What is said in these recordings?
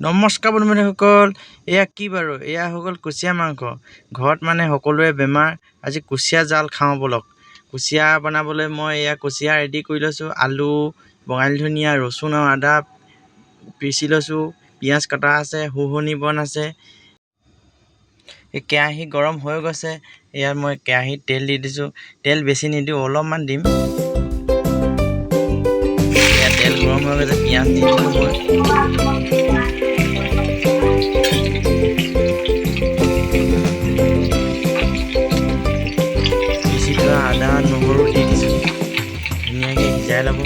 নমস্কাৰ বন্ধুসকল, এয়া কি বাৰু? এয়া হৈ গ'ল কুচিয়া মাংস। ঘৰত মানে সকলোৰে বেমাৰ, আজি কুচিয়া জাল খাওঁ বলক। কুচিয়া বনাবলৈ মই এয়া কুচিয়া ৰেডি কৰি লৈছোঁ। আলু, বঙালী ধনিয়া, ৰচুন আৰু আদা পিচি লৈছোঁ। পিঁয়াজ কটা আছে, শুহনি বন আছে। এই কেৰাহী গৰম হৈ গৈছে। ইয়াত মই কেৰাহীত তেল দি দিছোঁ। তেল বেছি নিদিওঁ, অলপমান দিম। এয়া তেল গৰম হৈ গৈছে, পিঁয়াজ দি দিলোঁ মই। পিচি থোৱা আদা নহৰু দি দিছোঁ। ধুনীয়াকৈ সিজাই ল'ব।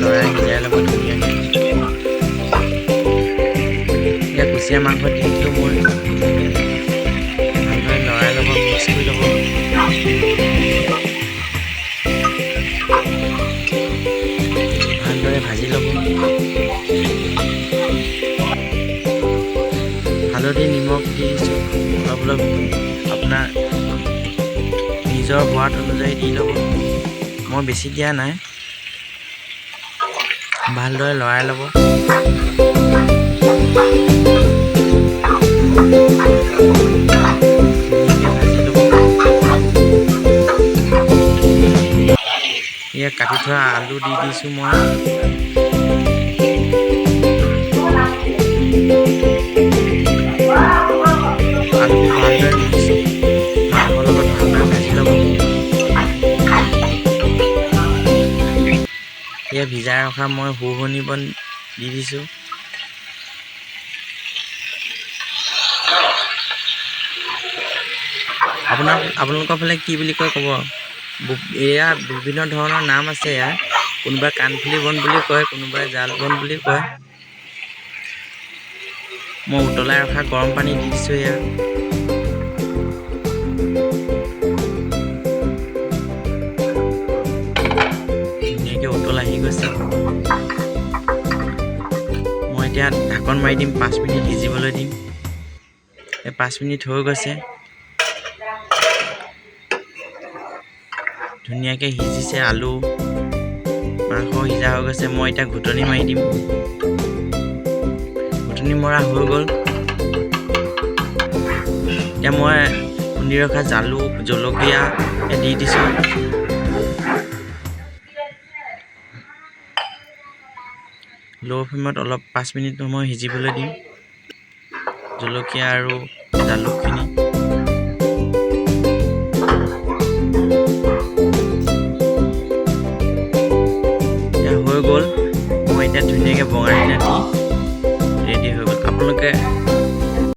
লৰাই সিজাই ল'ব ধুনীয়াকৈ। এতিয়া কুচিয়া মাংস দি দিলোঁ মই। ভালদৰে লৰাই ল'ব, মিক্স কৰি ল'ব। ভালদৰে ভাজি ল'ব। হালধি নিমখ দি দিছোঁ। অলপ অলপ আপোনাৰ নিজৰ সোৱাদ অনুযায়ী দি ল'ব। মই বেছি দিয়া নাই। ভালদৰে লৰাই ল'ব। এয়া কাটি থোৱা আলু দি দিছোঁ মই। আলুবোৰ ভালদৰে মিক্স মাংসৰ লগত ভালদৰে ভাজি ল'ব। এয়া ভিজাই ৰখা মই শুহনি বন দি দিছোঁ। আপোনালোকৰ ফালে কি বুলি কয় ক'ব। এয়া বিভিন্ন ধৰণৰ নাম আছে। ইয়াৰ কোনোবাই কাণফুলি বন বুলি কয়, কোনোবাই জাল বন বুলি কয়। মই উতলাই ৰখা গৰম পানী দি দিছোঁ। এয়া ধুনীয়াকৈ উতল আহি গৈছে। মই এতিয়া ঢাকন মাৰি দিম, 5 মিনিট সিজিবলৈ দিম। এই 5 মিনিট হৈ গৈছে। ধুনীয়াকৈ সিজিছে। আলু মাংস সিজা হৈ গৈছে। মই এতিয়া ঘুটনি মাৰি দিম। ঘুটনি মৰা হৈ গ'ল। এতিয়া মই খুন্দি ৰখা জালুক, জলকীয়া দি দিছোঁ। ল' ফ্লেমত অলপ 5 মিনিট সময় সিজিবলৈ দিম। জলকীয়া আৰু জালুকখিনি এতিয়া হৈ গ'ল। মই এতিয়া ধুনীয়াকৈ বঙালী দি ৰেডি হৈ গ'ল। আপোনালোকে